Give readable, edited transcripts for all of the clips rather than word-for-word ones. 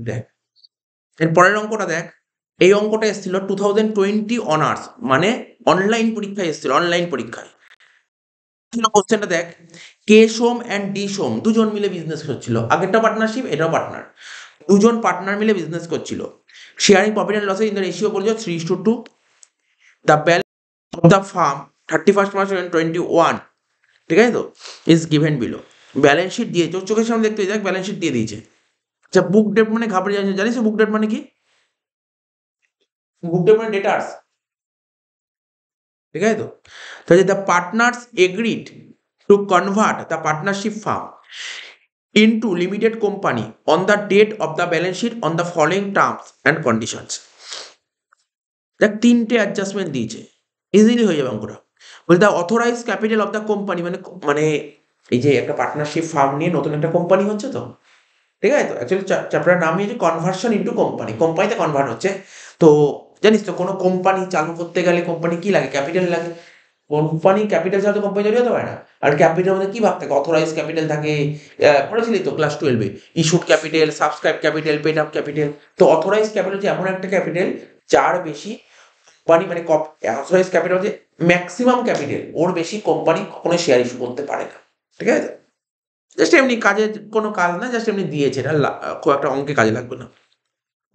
দেখ এর পরের অঙ্কটা দেখ। এই অঙ্কটা এসেছিল 2020 অনার্স, মানে অনলাইন পরীক্ষায় এসেছিল, অনলাইন পরীক্ষায় কোশ্চেনটা দেখ। কে সোম অ্যান্ড ডি সোম দুজন মিলে বিজনেস করছিল, আগেরটা পার্টনারশিপ, এটাও পার্টনার, দুজন পার্টনার মিলে বিজনেস করছিল। Sharing profit and losses in the ratio বলেছিল 3:2। The balance of the firm 31st March 2021, ঠিক আছে তো, is given below. Balance sheet দিয়ে তোর চোখের সামনে দেখতে দেখ, ব্যালেন্স শিট দিয়ে দিয়েছে। আচ্ছা, বুক ডেট মানে ঘাবড়ে যাচ্ছে, জানিস বুক ডেট মানে কি? বুক ডেট মানে ডেটার্স, ঠিক আছে তো। তাহলে the partners agreed to convert the partnership firm into limited company on the date of the balance sheet on the following terms and conditions. দেখ তিনটে অ্যাডজাস্টমেন্ট দিয়েছে, ইজিলি হয়ে যাবে অঙ্কটা। বলতে the authorize capital of the company, মানে মানে এই যে একটা পার্টনারশিপ ফার্ম নিয়ে নতুন একটা কোম্পানি হচ্ছে তো, ঠিক আছে তো। অ্যাকচুয়ালি চ্যাপ্টারের নাম হচ্ছে কনভার্সন ইন্টু কোম্পানি, কোম্পানিতে কনভার্ট হচ্ছে। তো জানিস তো কোনো কোম্পানি চালু করতে গেলে কোম্পানি কি লাগে? ক্যাপিটাল লাগে। কোম্পানি ক্যাপিটাল ছাড়া তো কোম্পানি তৈরি হতে পারে না। আর ক্যাপিটাল মধ্যে কি ভাগ থাকে? অথরাইজ ক্যাপিটাল থাকে, পড়েছিলি তো ক্লাস 12-এ, issued capital, subscribe capital, paid up capital. তো অথরাইজ ক্যাপিটাল হচ্ছে এমন একটা ক্যাপিটাল যার বেশি কোম্পানি, মানে অথরাইজ ক্যাপিটাল হচ্ছে ম্যাক্সিমাম ক্যাপিটাল, ওর বেশি কোম্পানি কখনো শেয়ার ইস্যু করতে পারে না, ঠিক আছে? জাস্ট এমনি কাজের কোনো কাজ না, জাস্ট এমনি দিয়েছে, এটা খুব একটা অঙ্কে কাজে লাগবে না।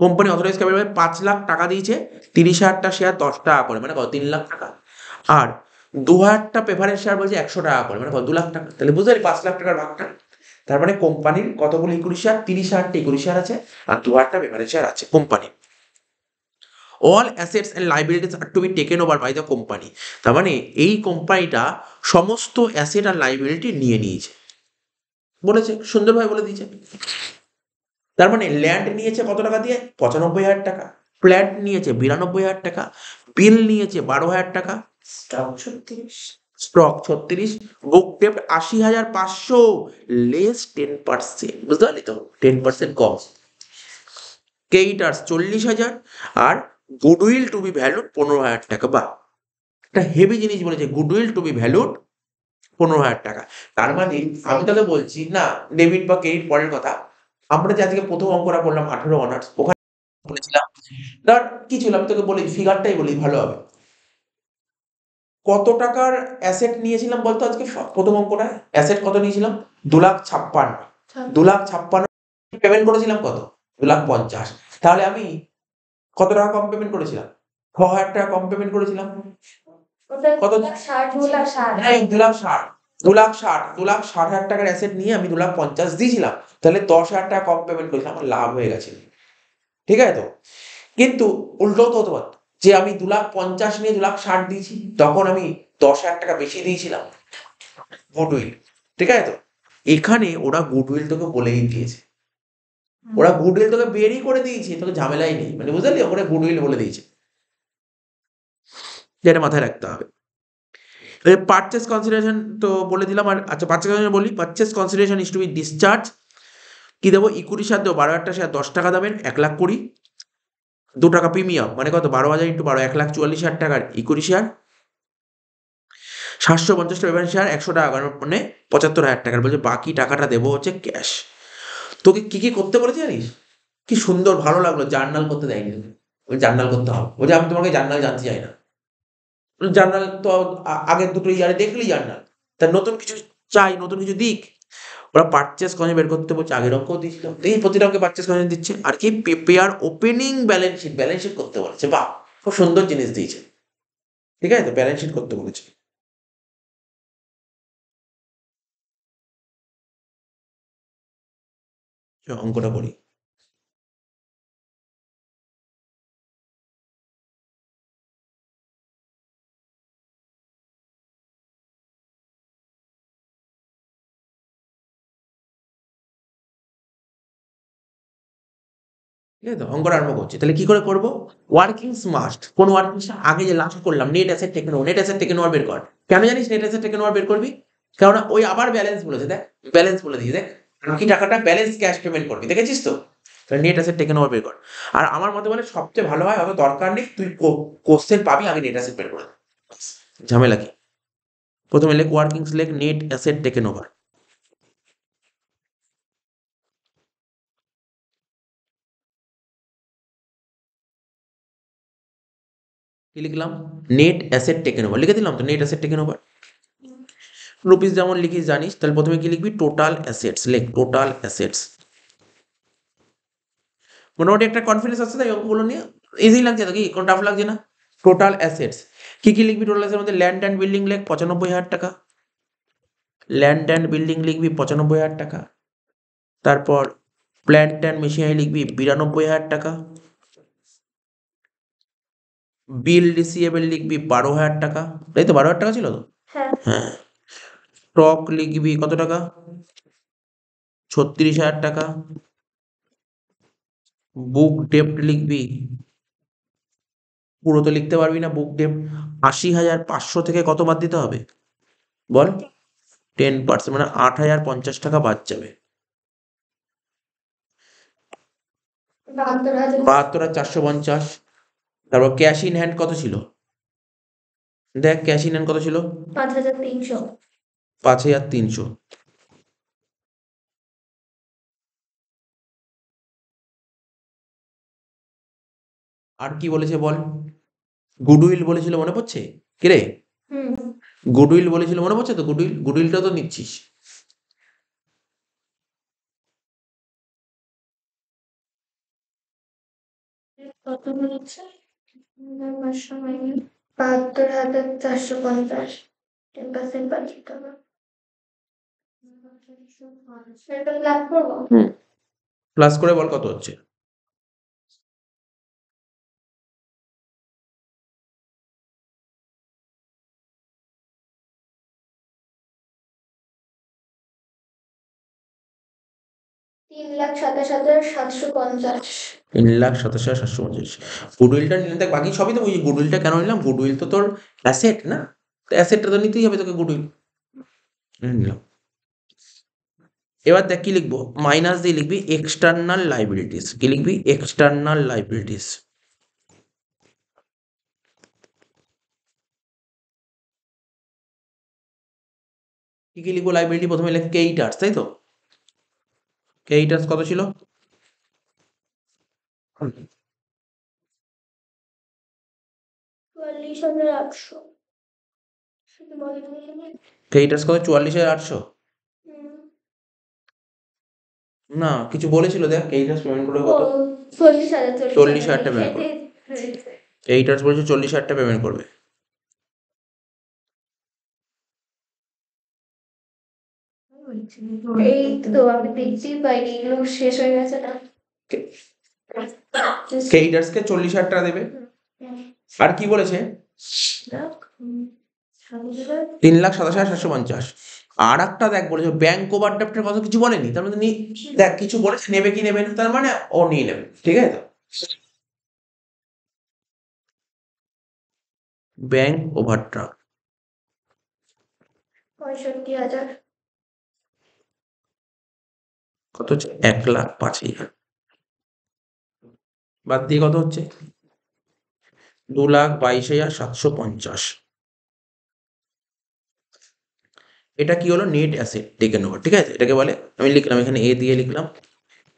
কোম্পানি অথরাইজ ক্যাপিটাল 5 লাখ টাকা দিয়েছে, 30,000টা শেয়ার 10 টাকা করে, মানে কত? 3 লাখ টাকা। আর 2,000টা প্রেফারেন্স শেয়ার বলছে 100 টাকা করে, মানে কত? 2 লাখ টাকা। তাহলে বুঝতে পারি 5 লাখ টাকার ভাগটা। তার মানে কোম্পানির কতগুলো ইকুইটি শেয়ার? 30,000টা ইকুইটি শেয়ার আছে, আর 2,000টা প্রেফারেন্স শেয়ার আছে company. All assets and liabilities are to be taken over by the company. তার মানে এই কোম্পানিটা সমস্ত অ্যাসেট আর লাইবিলিটি নিয়ে নিয়েছে, বলেছে, সুন্দরভাবে বলে দিয়েছে। তার মানে ল্যান্ড নিয়েছে কত টাকা দিয়ে? 95,000 টাকা। ফ্ল্যাট নিয়েছে 92,000 টাকা। বিল নিয়েছে 12,000 টাকা। স্টক 36। বুক ডেপ্ট 80,500, লেস 10%, বুঝতে পারলি তো? 10% কম। ক্রেডিটার্স 40,000, আর গুডউইল টু বি ভ্যালুড 15,000 টাকা। বা একটা হেভি জিনিস বলেছে, গুডউইল টু বি ভ্যালুড 15,000 টাকা। তার মানে আমি তোকে বলছি না, ডেবিট বা ক্রেডিট পরের কথা, আমরা যে আজকে প্রথম অঙ্কটা করলাম 18 অনার্স, ওখানে বলেছিলাম, ধর কি ছিল আমি তোকে বলি, ফিগারটাই বলি ভালো হবে। কত টাকার অ্যাসেট নিয়েছিলাম বলতো আজকে প্রথম অঙ্কটা? অ্যাসেট কত নিয়েছিলাম? 2,56,000। 2,56,000 পেমেন্ট করেছিলাম কত? 2,50,000। তাহলে আমি কত টাকা কম পেমেন্ট করেছিলাম? 6,000 টাকা কম পেমেন্ট করেছিলাম। কত? 2,60,000। 2,60,000 টাকার অ্যাসেট নিয়ে আমি 2,50,000 দিয়েছিলাম, তাহলে 10,000 টাকা কম পেমেন্ট করেছিলাম, আমার লাভ হয়ে গেছে, ঠিক আছে তো। কিন্তু উল্টোও তো হতে পারত, যে আমি 2,50,000 নিয়ে 2,60,000 দিয়েছি, তখন আমি 10,000 টাকা বেশি দিয়েছিলাম গুডউইল, ঠিক আছে তো। এখানে ওরা গুডউইল তোকে বলেই দিয়েছে, ওরা গুডউইল তোকে বেরই করে দিয়েছে, তোকে ঝামেলাই নেই, মানে বুঝলি, ওরা গুডউইল বলে দিয়েছে, যেটা মাথায় রাখতে হবে। পারচেস কনসিডারেশন তো বলে দিলাম। আর আচ্ছা, পারচেস কনসিডারেশন বলি। Purchase consideration is to be discharge, কি দেবো? ইকুইটি শেয়ার দেবো 12,000 শেয়ার 10 টাকা দেবেন, 1,20,000। 2 টাকা প্রিমিয়াম, মানে কত? 12,000 ইন্টু 12, 1,44,000 টাকার ইকুইটি শেয়ার। 750টা প্রেফারেন্স শেয়ার 100 টাকা করে, মানে 75,000 টাকার। বলছে বাকি টাকাটা দেবো হচ্ছে ক্যাশ। তোকে কি কি করতে বলেছে জানিস? কি সুন্দর, ভালো লাগলো, জার্নাল করতে দেয়নি তোকে। ওই জার্নাল করতে হবে, বলছে আমি তোমাকে জার্নাল জানতে চাই না। জার্নাল তো আগের দুটো ইয়ারে দেখলি জার্নাল, তা নতুন কিছু চাই, নতুন কিছু দিক। ওরা পারচেস কনে বের করতে বলছে, আগের অঙ্কও দিয়েছিল, এই প্রতিটা অঙ্কে পারচেস কনে দিচ্ছে। আর কি? Prepare opening balance sheet, balance sheet করতে বলেছে। বাহ, খুব সুন্দর জিনিস দিয়েছে, ঠিক আছে তো, ব্যালেন্স শিট করতে বলেছে। অঙ্কটা করি। ঠিক আছে তো, অঙ্কটা আরম্ভ করছি। তাহলে কি করে করবো? ওয়ার্কিংস মাস্ট, কোন ওয়ার্কিংস? আগে যে লাস্ট করলাম, net asset taken over, net asset taken over বের কর। কেন জানিস নেট অ্যাসেট টেকেন ওভার বের করবি? কেননা ওই আবার ব্যালেন্স বলেছে, দেখ ব্যালেন্স বলে দিয়েছে, দেখ বাকি টাকাটা ব্যালেন্স ক্যাশ পেমেন্ট করবি, দেখেছিস তো। তাহলে নেট অ্যাসেট টেকেন ওভার বের কর। আর আমার মতে বলে সবচেয়ে ভালো হয়, অত দরকার নেই, তুই কোশ্চেন পাবি, আগে নেট অ্যাসেট বের করে দে। ঝামেলা কি? প্রথমে লেখ ওয়ার্কিংস, লেখ নেট অ্যাসেট টেকেন ওভার। কি লিখলাম? নেট অ্যাসেট টেকেন ওভার লিখে দিলাম তো, net asset taken over. Rupees যেমন লিখিস জানিস, তাহলে প্রথমে কি লিখবি? টোটাল অ্যাসেটস, লেখ টোটাল অ্যাসেটস। মোটামুটি একটা কনফিডেন্স আছে তাই অঙ্কগুলো নিয়ে, ইজি লাগছে তো, কি কোনো টাফ লাগছে না? টোটাল অ্যাসেটস কি কি লিখবি? টোটাল অ্যাসেটের মধ্যে ল্যান্ড অ্যান্ড বিল্ডিং লেখ 95,000 টাকা, ল্যান্ড অ্যান্ড বিল্ডিং লিখবি 95,000 টাকা। তারপর প্ল্যান্ট অ্যান্ড মেশিনারি লিখবি 92,000 টাকা। বিল রিসিভেবল লিখবি 12,000 টাকা, তাই তো? 12,000 টাকা ছিল তো? হ্যাঁ। স্টক লিখবি কত টাকা? 36,000 টাকা। বুক ডেপ্ট লিখবি, পুরো তো লিখতে পারবি না, বুক ডেপ্ট 80,500 থেকে কত বাদ দিতে হবে বল? 10%, মানে 8,050 টাকা বাদ যাবে। 72,450। তারপর ক্যাশ ইন হ্যান্ড কত ছিল? দেখ ক্যাশ ইন হ্যান্ড কত ছিল? 5,300। 5,300। আর কি বলেছে বল? গুডউইল বলেছিল, মনে পড়ছে? কিরে, গুডউইল বলেছিল মনে পড়ছে তো? গুডউইলটা তো নিচ্ছিস। কত হচ্ছে? 72,450, 10% বাদ দিতে হবে। এটা লাভ করবো। প্লাস করে বল কত হচ্ছে? 3,27,750। 3,27,750। গুডউইলটা নিলে দেখ, বাকি সবই তো বুঝি। গুডউইলটা কেন নিলাম? গুডউইল তো তোর অ্যাসেট না, তো অ্যাসেটটা তো নিতেই হবে তোকে, গুডউইল নিলাম। এবার দেখ কি লিখবো? মাইনাস দিয়ে লিখবি এক্সটার্নাল লাইবিলিটিস। কি লিখবি? External liabilities. কি কি লিখবো? লাইবিলিটি প্রথমে লেখ ক্রেডিটার্স, তাই তো? ক্রেডিটার্স কত ছিল? 44,800। ক্রেডিটার্স কত? 44,800। না, কিছু বলেছিল দেখ, ক্রেডিটার্স পেমেন্ট করবে কত? 40,000 টাকা পেমেন্ট করবে। ক্রেডিটার্স বলেছে 40,000 টাকা পেমেন্ট করবে। এই তো আমি দেখতেই পাইনি, এগুলো শেষ হয়ে গেছে না? ক্রেডিটার্সকে 40,000 টাকা দেবে। আর কি বলেছে? 3,27,750। আর একটা দেখ বলেছে ব্যাংক ওভারড্রাফটের কথা কিছু বলেনি, তার মধ্যে দেখ কিছু বলেছে নেবে কি নেবে না, তার মানে ও নিয়ে নেবে, ঠিক আছে তো? Bank overdraft 65,000। কত হচ্ছে? 1,05,000 বাদ দিয়ে কত হচ্ছে? 2,22,750। এটা কি হলো? নেট অ্যাসেট টেকেন ওভার, ঠিক আছে? এটাকে বলে, আমি লিখলাম এখানে এ দিয়ে লিখলাম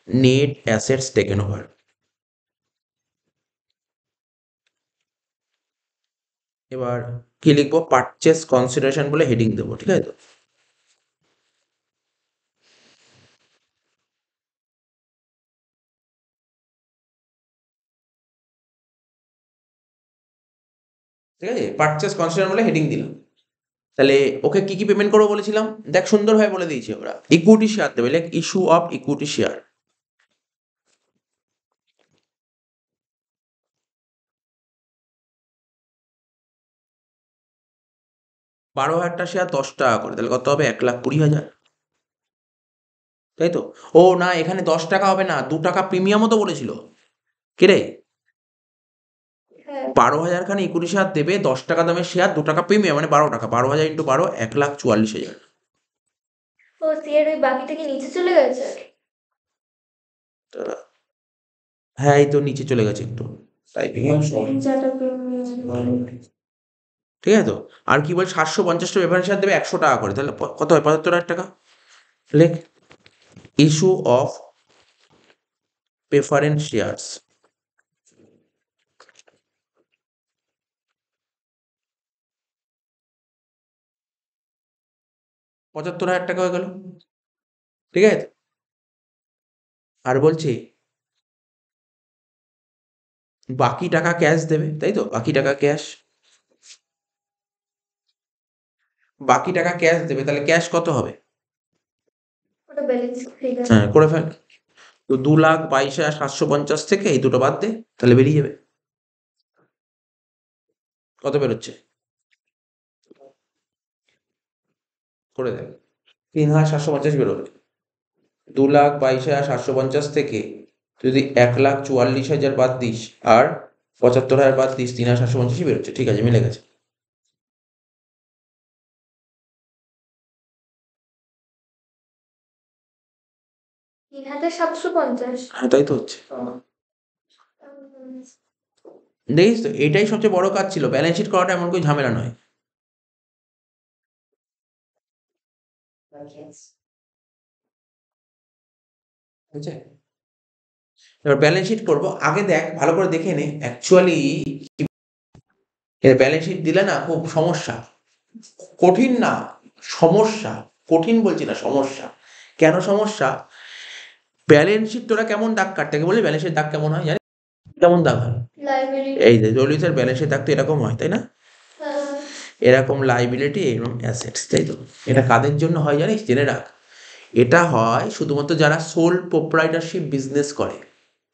নেট অ্যাসেটস টেকেন ওভার। এবার কি লিখবো? পারচেস কনসিডারেশন বলে হেডিং দেবো, ঠিক আছে তো? ঠিক আছে, পারচেস কনসিডারেশন বলে হেডিং দিলাম। তাহলে ওকে কি কি পেমেন্ট করবো বলেছিলাম? দেখ সুন্দরভাবে বলে দিয়েছি আমরা। ইকুইটি শেয়ার দেবে, like issue of equity share. বারো হাজারটা শেয়ার 10 টাকা করে, তাহলে কত হবে? 1,20,000, তাই তো? ও না, এখানে 10 টাকা হবে না, 2 টাকা প্রিমিয়ামও তো বলেছিল। কে রে? 12,000 খানি ইকুইটি শেয়ার দেবে, 10 টাকা দামের শেয়ার, 2 টাকা প্রিমিয়াম, মানে 12 টাকা। 12,000 ইন্টু 12, 1,44,000। ও সিয়ার ওই বাকিটা কি নিচে চলে গেছে? হ্যাঁ, এই তো নিচে চলে গেছে একটু, টাইপিং ঠিক আছে তো? আর কি বল? 750টা প্রেফারেন্স শেয়ার দেবে 100 টাকা করে, তাহলে কত হয়? 75,000 টাকা। লেখ ইস্যু অফ প্রেফারেন্স শেয়ারস। 75,000 টাকা হয়ে গেল, ঠিক আছে? আর বলছি বাকি টাকা ক্যাশ দেবে, তাই তো? বাকি টাকা ক্যাশ, বাকি টাকা ক্যাশ দেবে, তাহলে ক্যাশ কত হবে? ওটা ব্যালেন্স ফিগার। হ্যাঁ, করে ফেল। তো 2,22,750 থেকে এই দুটো বাদ দে, তাহলে বেরিয়ে যাবে। কত বেরোচ্ছে? করে দেখ। 3,750 বেরোবে। 2,22,750 থেকে যদি 1,44,000 বাদ দিস আর 75,000 বাদ দিস, 3,750ই বেরোচ্ছে। ঠিক আছে, মিলে গেছে। 3,750। হ্যাঁ, তাই তো হচ্ছে। দেখিস তো, এটাই সবচেয়ে বড় কাজ ছিল। ব্যালেন্স শিট করাটা এমন কোনো ঝামেলা নয়। ঠিক আছে? এবার ব্যালেন্স শিট করবো, আগে দেখ ভালো করে দেখে নে অ্যাকচুয়ালি ব্যালেন্স শিট দিলে না খুব সমস্যা। কঠিন না, সমস্যা। কঠিন বলছি না, সমস্যা। কেন সমস্যা? ব্যালেন্স শিট তোরা কেমন দাগ কাটতে বলি, ব্যালেন্স শিট দাগ কেমন হয় জানিস? কেমন দাগ হয়? লাইব্রেরি। এই যে জলিসের ব্যালেন্স শিট দাগ তো এরকম হয়, তাই না? এরকম লাইবিলিটি, এরকম অ্যাসেটস, তাই তো? এটা কাদের জন্য হয় জানিস? জেনে রাখ। এটা হয় শুধুমাত্র যারা সোল প্রোপ্রাইটারশিপ বিজনেস করে,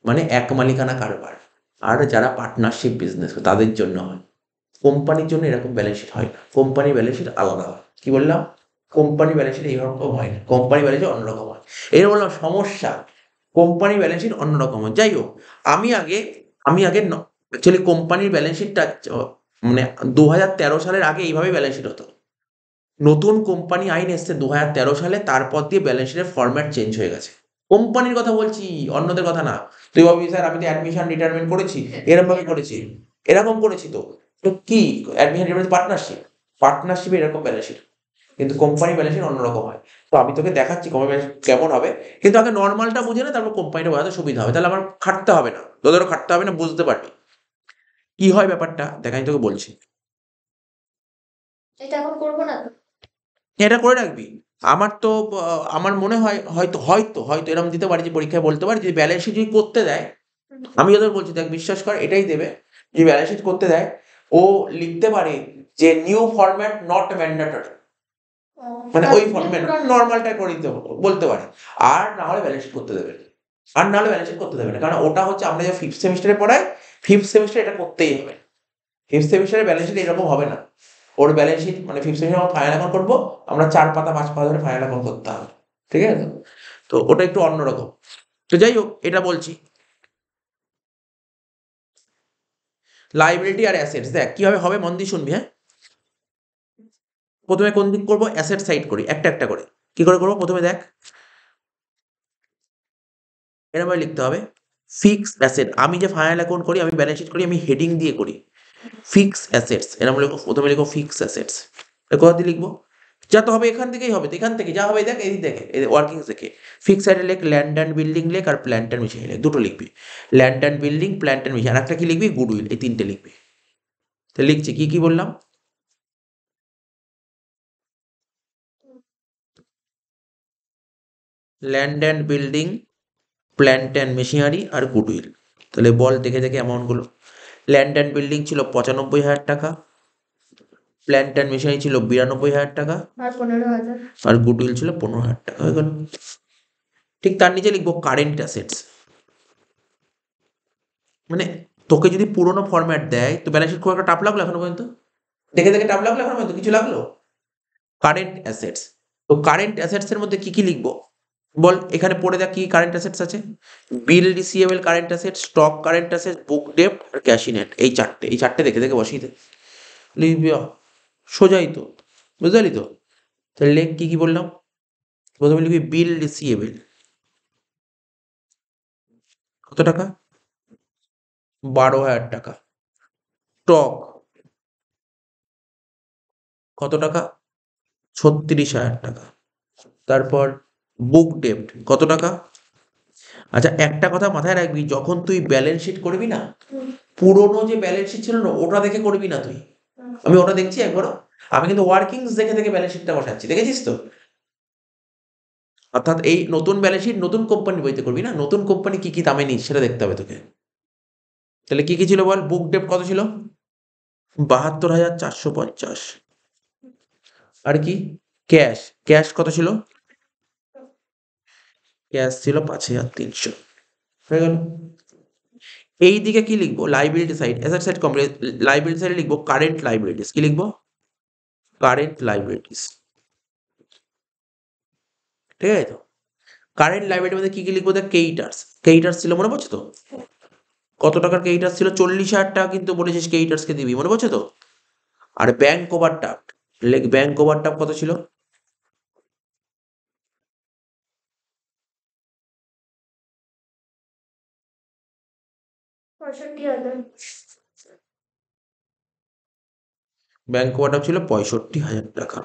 মানে এক মালিকানা কারবার, আর যারা পার্টনারশিপ বিজনেস করে তাদের জন্য হয়। কোম্পানির জন্য এরকম ব্যালেন্স শিট হয় না। কোম্পানির ব্যালেন্স শিট আলাদা হয়। কি বললাম? কোম্পানি ব্যালেন্স শিট এইরকম হয় না, কোম্পানি ব্যালেন্স শিট অন্যরকম হয়। এই বললাম সমস্যা, কোম্পানি ব্যালেন্স শিট অন্যরকম হয়। যাই হোক, আমি আগে অ্যাকচুয়ালি কোম্পানির ব্যালেন্স শিটটা মানে 2013 সালের আগে এইভাবে ব্যালেন্স শিট হতো। নতুন কোম্পানি আইন এসছে 2013 সালে, তারপর দিয়ে ব্যালেন্স শিটের ফরম্যাট চেঞ্জ হয়ে গেছে। কোম্পানির কথা বলছি, অন্যদের কথা না। তুই ভাববি স্যার আমি তো অ্যাডমিশন রিটায়ারমেন্ট করেছি, এরকম ভাবে করেছি, এরকম করেছি। তো কি অ্যাডমিশন রিটায়ারমেন্ট পার্টনারশিপ, পার্টনারশিপে এরকম ব্যালেন্স শিট, কিন্তু কোম্পানি ব্যালেন্স শিট অন্যরকম হয়। তো আমি তোকে দেখাচ্ছি কোম্পানি ব্যালেন্স শিট কেমন হবে, কিন্তু আগে নর্মালটা বুঝে না, তারপর কোম্পানিটা বোঝাতে সুবিধা হবে, তাহলে আমার খাটতে হবে না, তোদেরও খাটতে হবে না, বুঝতে পারবি কি হয় ব্যাপারটা। দেখ আমি তোকে বলছি, এটা এখন করবো না তো? এটা করে রাখবি। আমার তো আমার মনে হয় হয়তো হয়তো হয়তো এরকম দিতে পারি যে পরীক্ষায় বলতে পারি, যদি ব্যালেন্স শিট যদি করতে দেয়, আমি তোদের বলছি দেখ বিশ্বাস কর এটাই দেবে। যদি ব্যালেন্স শিট করতে দেয়, ও লিখতে পারে যে নিউ ফরম্যাট নট ম্যান্ডেটরি, মানে ওই ফরম্যাট নর্মালটা করে দিতে বলতে পারে। আর না হলে ব্যালেন্স শিট করতে দেবে, আর না হলে ব্যালেন্স শিট করতে দেবে না, কারণ ওটা হচ্ছে আমরা যে ফিফথ সেমিস্টারে পড়াই, ফিফথ সেমিস্টারে এটা করতেই হবে। ফিফথ সেমিস্টারে ব্যালেন্স শিট এরকম হবে না। ওর ব্যালেন্স শিট মানে ফিফথ সেমিস্টারে আমরা ফাইনাল অ্যাকাউন্ট করবো, আমরা 4 পাতা 5 পাতা ধরে ফাইনাল অ্যাকাউন্ট করতে হবে। ঠিক আছে তো? তো ওটা একটু অন্যরকম। তো যাই হোক, এটা বলছি লাইবিলিটি আর অ্যাসেটস। দেখ কিভাবে হবে, মন দিয়ে শুনবি। হ্যাঁ, প্রথমে কোন দিক করবো? অ্যাসেট সাইড করি, একটা একটা করে। কি করে করবো? প্রথমে দেখ এরকম ভাবে লিখতে হবে ফিক্স অ্যাসেট। আমি যে ফাইনাল অ্যাকাউন্ট করি, আমি ব্যালেন্স শিট করি, আমি হেডিং দিয়ে করি ফিক্স অ্যাসেটস। এরকম লিখো, প্রথমে লিখো ফিক্স অ্যাসেটস। কোথা দিয়ে লিখবো? যা তো হবে এখান থেকেই হবে, তো এখান থেকে যা হবে দেখ, এই দেখে ওয়ার্কিংস দেখে ফিক্স সাইডে লেখ ল্যান্ড অ্যান্ড বিল্ডিং লেখ, আর প্ল্যান্ট অ্যান্ড মেশিনারি লেখ, দুটো লিখবি। Land and building, plant and machine, আর একটা কি লিখবি? গুডউইল। এই তিনটে লিখবি। তো লিখছি কি কি বললাম? Land and building, plant and machinery, আর গুডউইল। তাহলে বল দেখে দেখে অ্যামাউন্টগুলো। ল্যান্ড অ্যান্ড বিল্ডিং ছিল 95,000 টাকা, প্ল্যান্ট অ্যান্ড মেশিনারি ছিল 92,000 টাকা, আর 15,000। আর গুডউইল ছিল 15,000 টাকা। হয়ে গেল। ঠিক তার নিচে লিখবো কারেন্ট অ্যাসেটস। মানে তোকে যদি পুরোনো ফরম্যাট দেয়, তো ব্যালেন্স শিট খুব একটা টাফ লাগলো এখনো পর্যন্ত? দেখে দেখে টাফ লাগলো এখনো পর্যন্ত? কিছু লাগলো? Current assets. তো কারেন্ট অ্যাসেটস এর মধ্যে কি কি লিখবো বল? এখানে পড়ে দেখ কি কারেন্ট অ্যাসেটস আছে। Bill receivable current asset, stock current asset, book ডেপ্ট, আর ক্যাশ ইন হ্যান্ড। এই চারটে দেখে দেখে বসিয়ে দে, লিখবি। সোজাই তো, বুঝতে পারলি তো? তাহলে লেখ কি কি বললাম। প্রথমে লিখবি বিল রিসিভেবল, কত টাকা? 12,000 টাকা। স্টক কত টাকা? 36,000 টাকা। তারপর বুক ডেপ্ট কত টাকা? আচ্ছা, একটা কথা মাথায় রাখবি, যখন তুই ব্যালেন্স শিট করবি না, পুরোনো যে ব্যালেন্স শিট ছিল না, ওটা দেখে করবি না তুই। আমি ওটা দেখছি একবারও, আমি কিন্তু ওয়ার্কিংস দেখে দেখে ব্যালেন্স শিটটা বসাচ্ছি, দেখেছিস তো? অর্থাৎ এই নতুন ব্যালেন্স শিট নতুন কোম্পানির বইতে করবি না, নতুন কোম্পানি কি কি দামে নিস সেটা দেখতে হবে তোকে। তাহলে কি কি ছিল বল? বুক ডেপ্ট কত ছিল? 72,450। আর কি? ক্যাশ, ক্যাশ কত ছিল? ক্যাশ ছিল 5,300। হয়ে গেল। এই দিকে কি লিখবো? Liability side, asset side complete. Liability সাইডে লিখবো কারেন্ট লাইবিলিটিস। কি লিখবো? Current liabilities. ঠিক আছে তো? কারেন্ট লাইবিলিটির মধ্যে কি কি লিখবো? দেখ, কেইটার্স, কেইটার্স ছিল, মনে পড়ছে তো? কত টাকার কেইটার্স ছিল? 40,000 টাকা কিন্তু বলেছিস কেইটার্সকে দিবি, মনে পড়ছে তো? আর ব্যাংক ওভারড্রাফট, লেখ ব্যাংক ওভারড্রাফট কত ছিল? 65,000। ব্যাংক ওভারড্রাফট ছিল 65,000 টাকা।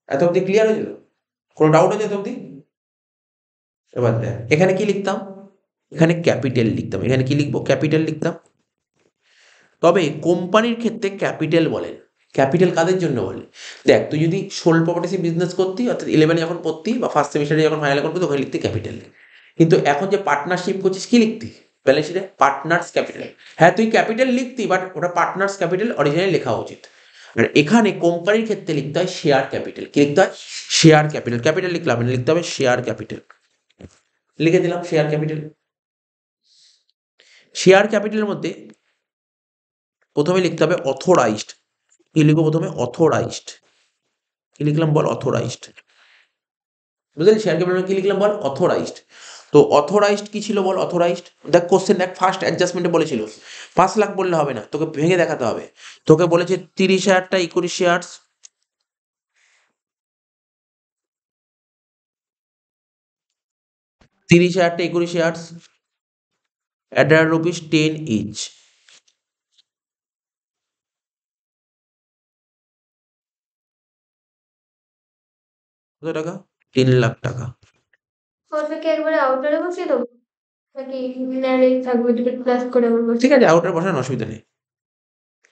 এত অব্দি ক্লিয়ার হয়েছিল? কোনো ডাউট আছে এত অব্দি? এবার দেখ, এখানে কি লিখতাম? এখানে ক্যাপিটাল লিখতাম। এখানে কি লিখবো? ক্যাপিটাল লিখতাম। তবে কোম্পানির ক্ষেত্রে ক্যাপিটাল বলেন। ক্যাপিটাল কাদের জন্য বলে? দেখ, তুই যদি সোল প্রপার্টিসে বিজনেস করতি, অর্থাৎ 11 যখন পড়তি বা ফার্স্ট সেমিস্টারে যখন ফাইনাল করবি, ওখানে লিখতে ক্যাপিটাল। কিন্তু এখন যে পার্টনারশিপ করছিস, কি লিখতি ব্যালেন্স শিটে? Partners capital. হ্যাঁ, তুই ক্যাপিটাল লিখতি, বাট ওটা পার্টনার্স ক্যাপিটাল অরিজিনালি লেখা উচিত। আর এখানে কোম্পানির ক্ষেত্রে লিখতে হয় শেয়ার ক্যাপিটাল। কি লিখতে হয়? Share capital. ক্যাপিটাল লিখলাম না, লিখতে হবে শেয়ার ক্যাপিটাল। লিখে দিলাম শেয়ার ক্যাপিটাল। শেয়ার ক্যাপিটালের মধ্যে প্রথমে লিখতে হবে অথরাইজড। কি লিখবো প্রথমে? অথরাইজড। কি লিখলাম বল? অথরাইজড। বুঝলি? শেয়ার ক্যাপিটাল কি লিখলাম বল? অথরাইজড। তো অথরাইজড কি ছিল বল? অথরাইজড, দেখ কোশ্চেন দেখ, ফার্স্ট অ্যাডজাস্টমেন্টে বলেছিল 5 লাখ বললে হবে না, তোকে ভেঙে দেখাতে হবে। তোকে বলেছে 30,000 টা ইকুইটি শেয়ার্স, 30,000 টা ইকুইটি শেয়ার্স at ₹10 ইচ। কত টাকা? 3 লাখ টাকা। ওটা কি একবারে আউটারে বসিয়ে দেবো, নাকি ইনারেই থাকবে দুটো প্লাস করে আবার বসিয়ে ঠিক আছে, আউটার বসানো অসুবিধা নেই,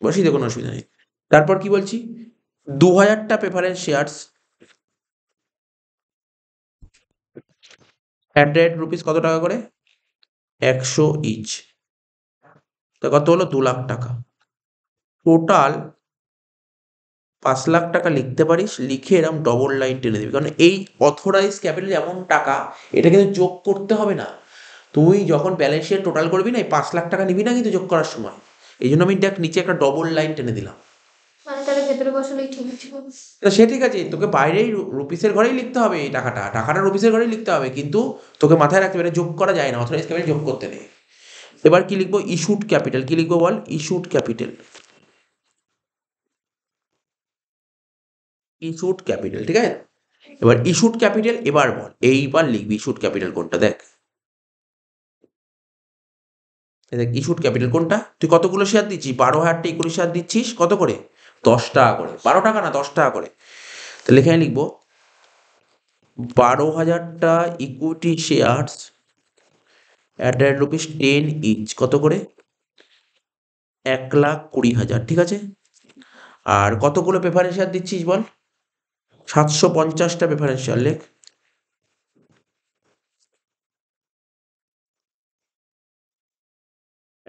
বসিয়ে দে, কোনো অসুবিধা নেই। তারপর কি বলছি? 2,000 টা প্রেফারেন্স শেয়ার্স @রুপিস কত টাকা করে? 100 ইচ। তা কত হলো? 2 লাখ টাকা। টোটাল 5 লাখ টাকা লিখতে পারিস, লিখে এরকম ডবল লাইন টেনে দিবি। কারণ এই অথরাইজ ক্যাপিটাল এমন টাকা, এটা কিন্তু যোগ করতে হবে না। তুই যখন ব্যালেন্স শিট টোটাল করবি না, এই 5 লাখ টাকা নিবি না কিন্তু যোগ করার সময়। এই জন্য আমি দেখ নিচে একটা ডবল লাইন টেনে দিলাম। মানে তাহলে ভেতরে বসালেই ঠিক ছিল। তা সে ঠিক আছে, তোকে বাইরেই রুপিসের ঘরেই লিখতে হবে, এই টাকাটা টাকাটা রুপিসের ঘরেই লিখতে হবে, কিন্তু তোকে মাথায় রাখতে হবে এটা যোগ করা যায় না, অথরাইজ ক্যাপিটাল যোগ করতে নেই। এবার কি লিখবো? Issued capital. কি লিখবো বল? Issued capital. ইস্যুড ক্যাপিটাল, ঠিক আছে। এবার ইস্যুড ক্যাপিটাল, এবার বল, এইবার লিখবি ইস্যুড ক্যাপিটাল কোনটা। দেখ, দেখ ইস্যুড ক্যাপিটাল কোনটা। তুই কতগুলো শেয়ার দিচ্ছিস? 12,000 টা ইকুইটি শেয়ার দিচ্ছিস, কত করে? 10 টাকা করে। 12 টাকা না, 10 টাকা করে। তাহলে এখানে লিখবো 12,000 টা ইকুইটি শেয়ার্স at ₹10 ইচ। কত করে? 1,20,000, ঠিক আছে। আর কতগুলো প্রেফারেন্স শেয়ার দিচ্ছিস বল? 750 টা প্রেফারেন্স শেয়ার। লেখ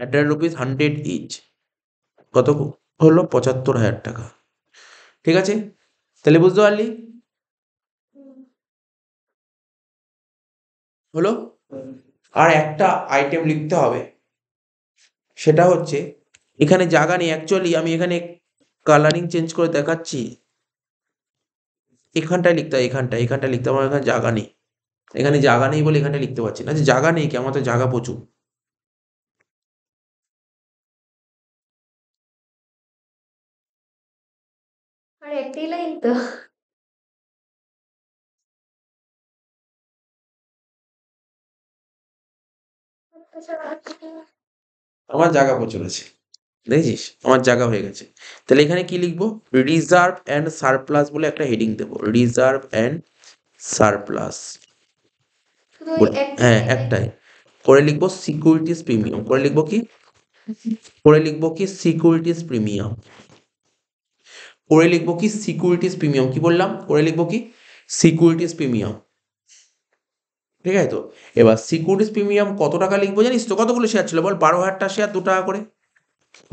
at ₹100 ইচ। কত হলো? 75,000 টাকা। ঠিক আছে, তাহলে বুঝতে পারলি? হলো। আর একটা আইটেম লিখতে হবে, সেটা হচ্ছে এখানে জায়গা নেই। অ্যাকচুয়ালি আমি এখানে কালারিং চেঞ্জ করে দেখাচ্ছি, এখানটায় লিখতে হয়, এখানটায় লিখতে হবে। আমার এখানে জায়গা নেই, এখানে জায়গা নেই বলে এখানটা লিখতে পারছি না। আচ্ছা, জায়গা নেই কি? আমার তো জায়গা প্রচুর। আর একটাই লাইন তো। আমার জায়গা প্রচুর আছে, দেখেছিস আমার জায়গা হয়ে গেছে। তাহলে এখানে কি লিখবো? রিজার্ভ অ্যান্ড সারপ্লাস বলে একটা হেডিং দেবো, রিজার্ভ অ্যান্ড সারপ্লাস। শুধু ওই একটাই হ্যাঁ, লাইন, তাই তো? একটাই। করে লিখবো সিকিউরিটিস প্রিমিয়াম। করে লিখবো কি? করে লিখবো কি? Securities premium. করে লিখবো কি? Securities premium. কি বললাম? করে লিখবো কি? Securities premium. ঠিক আছে তো? এবার সিকিউরিটিজ প্রিমিয়াম কত টাকা লিখবো জানিস তো? কতগুলো শেয়ার ছিল বল? 12,000টা শেয়ার 2 টাকা করে।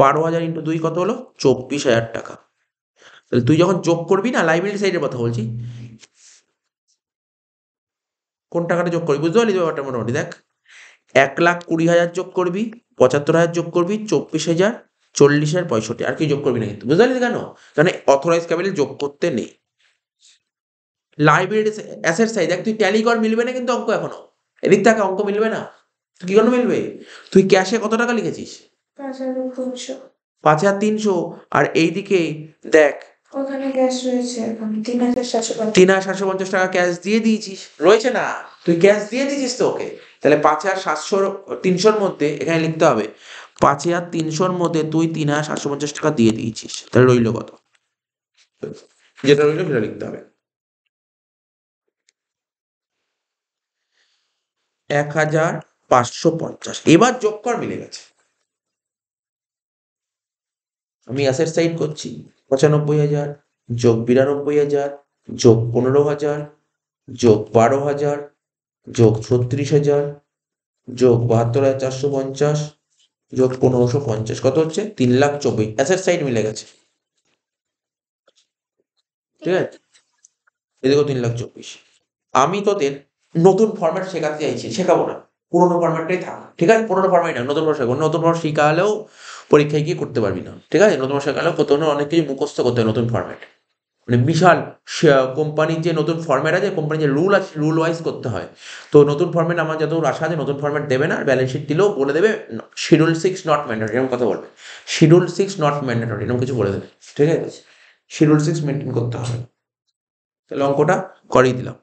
12,000 ইন্টু 2 কত হলো? 24,000 টাকা। তাহলে তুই যখন যোগ করবি না, লাইবিলিটি সাইডের কথা বলছি, কোন টাকাটা যোগ করবি বুঝতে পারলি তো ব্যাপারটা মোটামুটি? দেখ, 1,20,000 যোগ করবি, 75,000 যোগ করবি, 24,000, 40,000, 65, আর কি যোগ করবি না কিন্তু, বুঝতে পারলি কেন? কারণ অথরাইজ ক্যাপিটাল যোগ করতে নেই। লাইবিলিটি অ্যাসেট সাইড দেখ, তুই ট্যালি কর, মিলবে না কিন্তু অঙ্ক এখনো। এদিক থেকে অঙ্ক মিলবে না, কি কোনো মিলবে? তুই ক্যাশে কত টাকা লিখেছিস? 5,300। 5,300। আর এইদিকে দেখ, ওখানে গ্যাস রয়েছে এখন 3,750। 3,750 টাকা ক্যাশ দিয়ে দিয়েছিস, রয়েছে না? তুই ক্যাশ দিয়ে দিয়েছিস তো ওকে। তাহলে 5,300 মধ্যে এখানে লিখতে হবে 5,300 মধ্যে তুই 3,750 টাকা দিয়ে দিয়েছিস, তাহলে রইলো কত? যেটা রইলো সেটা লিখতে হবে। 1,550। এবার যোগ কর, মিলে গেছে। আমি অ্যাসেট সাইড করছি, 95,000 যোগ 92,000 যোগ 15,000 যোগ 12,000 যোগ 36,000 যোগ 72,450 যোগ 1,550, কত হচ্ছে? 3,24,000। অ্যাসেট সাইড মিলে গেছে, ঠিক আছে? এদিকেও 3,24,000। আমি তোদের নতুন ফরম্যাট শেখাতে চাইছি, শেখাবো না, পুরোনো ফরম্যাটটাই থাক, ঠিক আছে? পুরোনো ফরম্যাট না, নতুন ফরম্যাট শেখাবো। নতুন ফরম্যাট শেখালেও পরীক্ষায় গিয়ে করতে পারবি না, ঠিক আছে? নতুন ফরম্যাট শেখালেও প্রথমে অনেক কিছু মুখস্থ করতে হয় নতুন ফরম্যাট, মানে বিশাল কোম্পানির যে নতুন ফরম্যাট আছে, কোম্পানির যে রুল আছে, রুল ওয়াইজ করতে হয়। তো নতুন ফরম্যাট আমার যতদূর আশা আছে, নতুন ফরম্যাট দেবে না, ব্যালেন্স শিট দিলেও বলে দেবে শিডিউল 6 নট ম্যান্ডেটরি, এরকম কথা বলবে। শিডিউল 6 নট ম্যান্ডেটরি এরকম কিছু বলে দেবে, ঠিক আছে? শিডিউল 6 মেনটেন করতে হবে। তাহলে অঙ্কটা করিয়ে দিলাম।